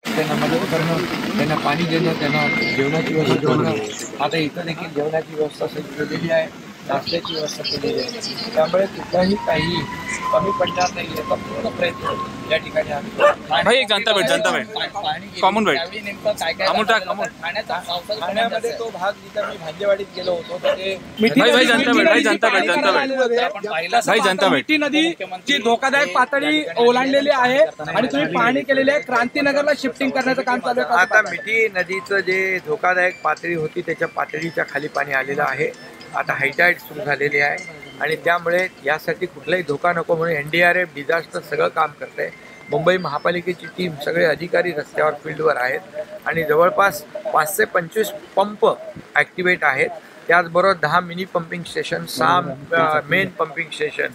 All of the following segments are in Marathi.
त्यांना मदत करणं, त्यांना पाणी देणं, त्यांना जेवणाची व्यवस्था करणं. आता इथं देखील जेवणाची व्यवस्था सज्ज केलेली आहे, नाश्त्याची व्यवस्था केलेली आहे. त्यामुळे कुठलाही काही कमी पडणार नाही याचा पूर्ण प्रयत्न या ठिकाणी भाई जनता कॉमन ठाण्यामध्ये तो भाग जिथं मी भांजेवाडीत गेलो होतो ते जनता मिठी नदी ची धोकादायक पातळी ओलांडलेली आहे आणि तुम्ही पाहणी केलेली आहे. क्रांतीनगरला शिफ्टिंग करण्याचं काम चालू आहे. आता मिठी नदीचं जे धोकादायक पातळी होती त्याच्या पातळीच्या खाली पाणी आलेलं आहे. आता हायटाईट सुरू झालेली आहे आणि त्यामुळे यासाठी कुठलाही धोका नको म्हणून NDRF डिझास्टर सगळं काम करते. मुंबई महापालिकेची टीम सगळे अधिकारी रस्त्यावर फील्डवर आहेत आणि जवळपास 5 ते 25 पंप ॲक्टिवेट आहेत. त्याचबरोबर 10 mini pumping station, 6 main pumping station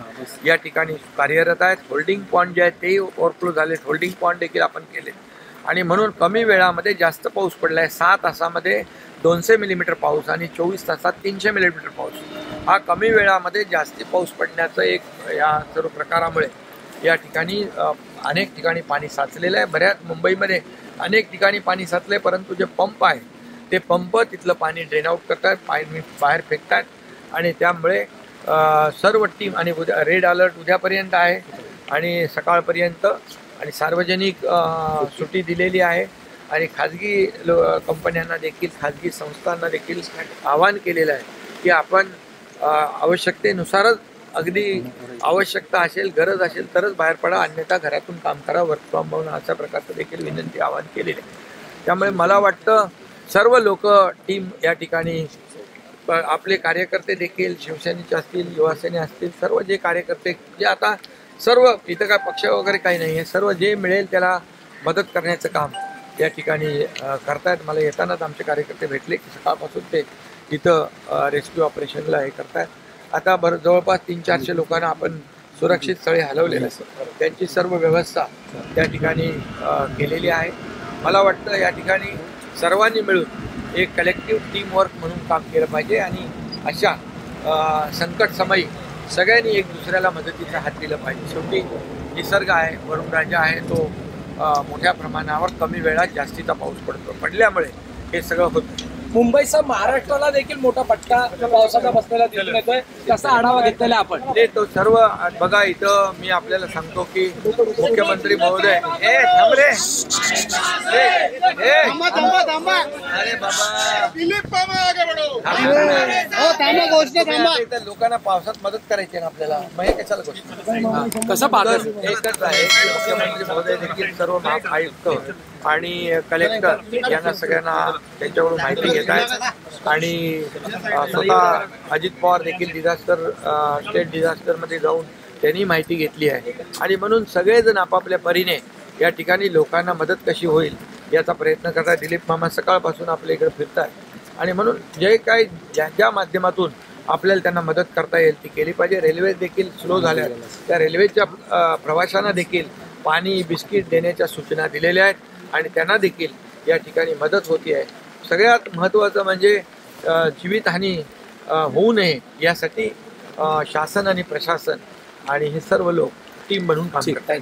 या ठिकाणी कार्यरत आहेत. होल्डिंग पॉईंट जे आहेत तेही ओव्हरफ्लो झालेत. होल्डिंग पॉईंट देखील आपण केले आणि म्हणून कमी वेळामध्ये जास्त पाऊस पडला आहे. 6 तासामध्ये 200 मिलीमीटर पाऊस आणि 24 तासात 300 मिलीमीटर पाऊस. हा कमी वेळामध्ये जास्ती पाऊस पडण्याचं एक या सर्व प्रकारामुळे या ठिकाणी अनेक ठिकाणी पाणी साचलेलं आहे. बऱ्याच मुंबईमध्ये अनेक ठिकाणी पाणी साचले, परंतु जे पंप आहे ते पंप तिथलं पाणी ड्रेन आउट करतात, पाणी बाहेर फेकतात आणि त्यामुळे सर्व टीम आणि उद्या रेड अलर्ट उद्यापर्यंत आहे आणि सकाळपर्यंत आणि सार्वजनिक सुट्टी दिलेली आहे आणि खाजगी कंपन्यांना देखील, खाजगी संस्थांना देखील आवाहन केलेलं आहे की आपण आवश्यकतेनुसारच, अगदी आवश्यकता असेल, गरज असेल तरच बाहेर पडा, अन्यथा घरातून काम करा, वर्क फ्रॉम होम अशा प्रकारचं देखील विनंती, आवाहन केलेली आहे. त्यामुळे मला वाटतं सर्व लोक टीम या ठिकाणी, आपले कार्यकर्ते देखील शिवसेनेचे असतील, युवासेने असतील, सर्व जे कार्यकर्ते जे आता सर्व इथं काय पक्ष वगैरे काही नाही आहे, सर्व जे मिळेल त्याला मदत करण्याचं काम या ठिकाणी करतायत. मला येतानाच आमचे कार्यकर्ते भेटले की सकाळपासून ते इथं रेस्क्यू ऑपरेशनला हे करतायत. आता जवळपास 300-400 लोकांना आपण सुरक्षित स्थळी हलवलेलं आहे. त्यांची सर्व व्यवस्था त्या ठिकाणी केलेली आहे. मला वाटतं या ठिकाणी सर्वांनी मिळून एक कलेक्टिव्ह टीमवर्क म्हणून काम केलं पाहिजे आणि अशा संकटसमयी सगळ्यांनी एक दुसऱ्याला मदतीचा हात दिला पाहिजे. शेवटी निसर्ग आहे, वरुण राजा आहे, तो मोठ्या प्रमाणावर कमी वेळात जास्तीचा पाऊस पडल्यामुळे हे सगळं होतं. मुंबईसह महाराष्ट्राला देखील मोठा फटका पावसाचा बसलेला दिसून येतोय. कसा आढावा घेतलेला आपण? ते तो सर्व बघा, इथं मी आपल्याला सांगतो की मुख्यमंत्री महोदय, अरे बाबा, लोकांना पावसात मदत करायची ना आपल्याला, मग हे कशाला गोष्ट कसं पाहतो? एकच आहे की मुख्यमंत्री महोदय देखील सर्व महाआयुक्त आणि कलेक्टर यांना सगळ्यांना त्यांच्याकडून माहिती घेत आहेत आणि स्वतः अजित पवार देखील स्टेट डिझास्टरमध्ये जाऊन त्यांनी माहिती घेतली आहे आणि म्हणून सगळेजण आपापल्या परीने या ठिकाणी लोकांना मदत कशी होईल याचा प्रयत्न करतात. दिलीप मामा सकाळपासून आपल्या इकडे फिरतात आणि म्हणून जे काही ज्या माध्यमातून आपल्याला त्यांना मदत करता येईल ती केली पाहिजे. रेल्वे देखील स्लो झाल्या, त्या रेल्वेच्या प्रवाशांना देखील पाणी, बिस्किट देण्याच्या सूचना दिलेल्या आहेत आणि त्यांना देखील या ठिकाणी मदत होती आहे. सगळ्यात महत्त्वाचं म्हणजे जीवितहानी होऊ नये यासाठी शासन आणि प्रशासन आणि हे सर्व लोक टीम बनवून काम करतात.